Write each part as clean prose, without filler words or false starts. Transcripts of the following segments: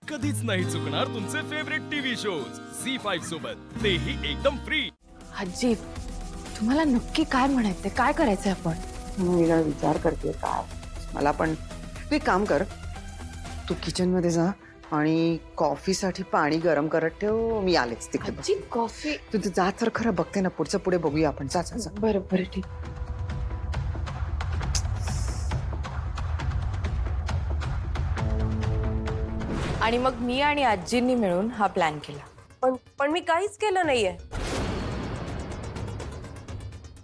कधीच नाही चुकणार तुमचे फेवरेट टीव्ही शोज झी5 सोबत, तेही एकदम फ्री। आजी, तुम्हाला नक्की काय म्हणायचंय, काय करायचंय आपण? मी जरा विचार करते काय मला पण। तू एक काम कर, तू किचन मध्ये जा आणि कॉफीसाठी पाणी गरम करत ठेव, मी आलेच तिकडे। आजी कॉफी। तू ते जा तर खरं, बघते ना पुढचं पुढे बघूया आपण। जा जा जा। बरं बरं ठीक। आणि मग मी आणि आजींनी मिळून हा प्लॅन केला। पण मी काहीच केलं नाहीये।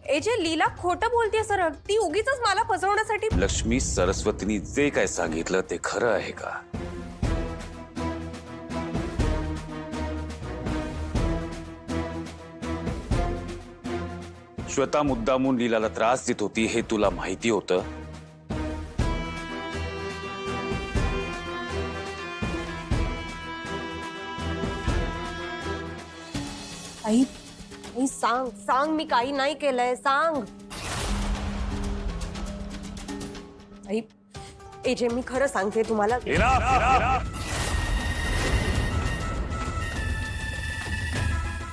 ए जे लीला खोटं बोलतेय सर, ती उगीच मला फसवण्यासाठी। लक्ष्मी, सरस्वतीनी जे काय सांगितलं ते खरं आहे का? श्वेता मुद्दामून लीलाला त्रास देत होती हे तुला माहिती होतं? आई, सांग सांग, मी काही नाही केलंय, सांग। आई, ए जे मी खरं सांगते तुम्हाला।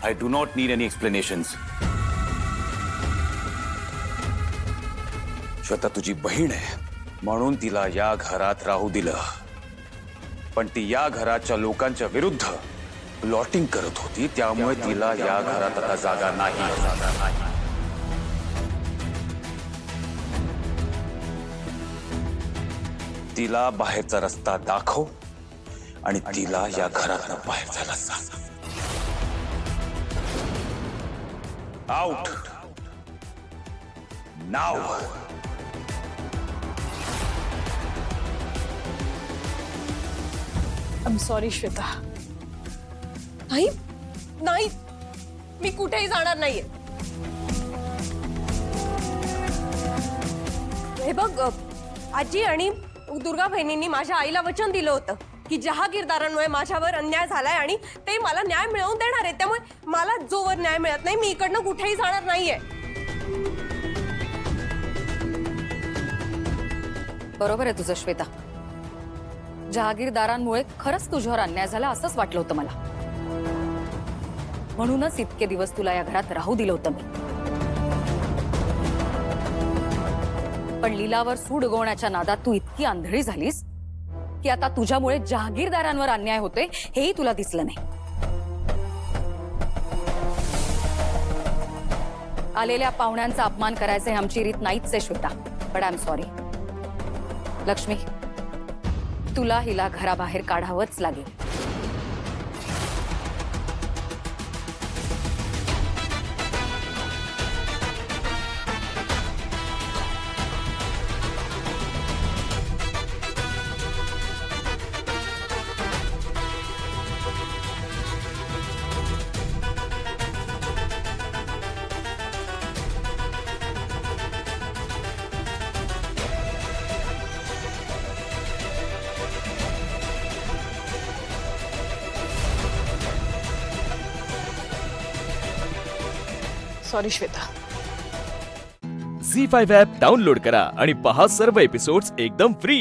I do not need any explanations. Shweta तुझी बहीण आहे म्हणून तिला या घरात राहू दिलं, पण ती या घराच्या लोकांच्या विरुद्ध प्लॉटिंग करत होती, त्यामुळे तिला या घरात आता जागा नाही। तिला बाहेरचा रस्ता दाखव आणि तिला या घरातनं बाहेर जायला सांग। Out now. I am sorry Shweta. आई, नाही, मी कुठेही जाणार नाहीये। हे बघ आजी आणि दुर्गा बहिणींनी माझ्या आईला वचन दिलं होतं की जहागीरदारांमुळे माझ्यावर अन्याय झालाय आणि ते मला न्याय मिळवून देणार आहेत, त्यामुळे मला जोवर न्याय मिळत नाही मी इकडनं कुठेही जाणार नाहीये। बरोबर आहे तुझं श्वेता, जहागीरदारांमुळे खरंच तुझ्यावर अन्याय झाला असंच वाटलं होतं मला, म्हणूनच इतके दिवस तुला या घरात राहू दिलं होतं मी। पण लीलावर सूड उगवण्याच्या नादात तू इतकी आंधळी झालीस की आता तुझ्यामुळे जहागीरदारांवर अन्याय होतोय हेही तुला दिसलं नाही। आलेल्या पाहुण्यांचा अपमान करायचे आमची रीत नाहीच आहे Shweta, but I am sorry. Lakshmi, तुला हिला घराबाहेर काढावंच लागेल। सॉरी श्वेता। झी5 ॲप डाउनलोड करा आणि पहा सर्व एपिसोड्स एकदम फ्री।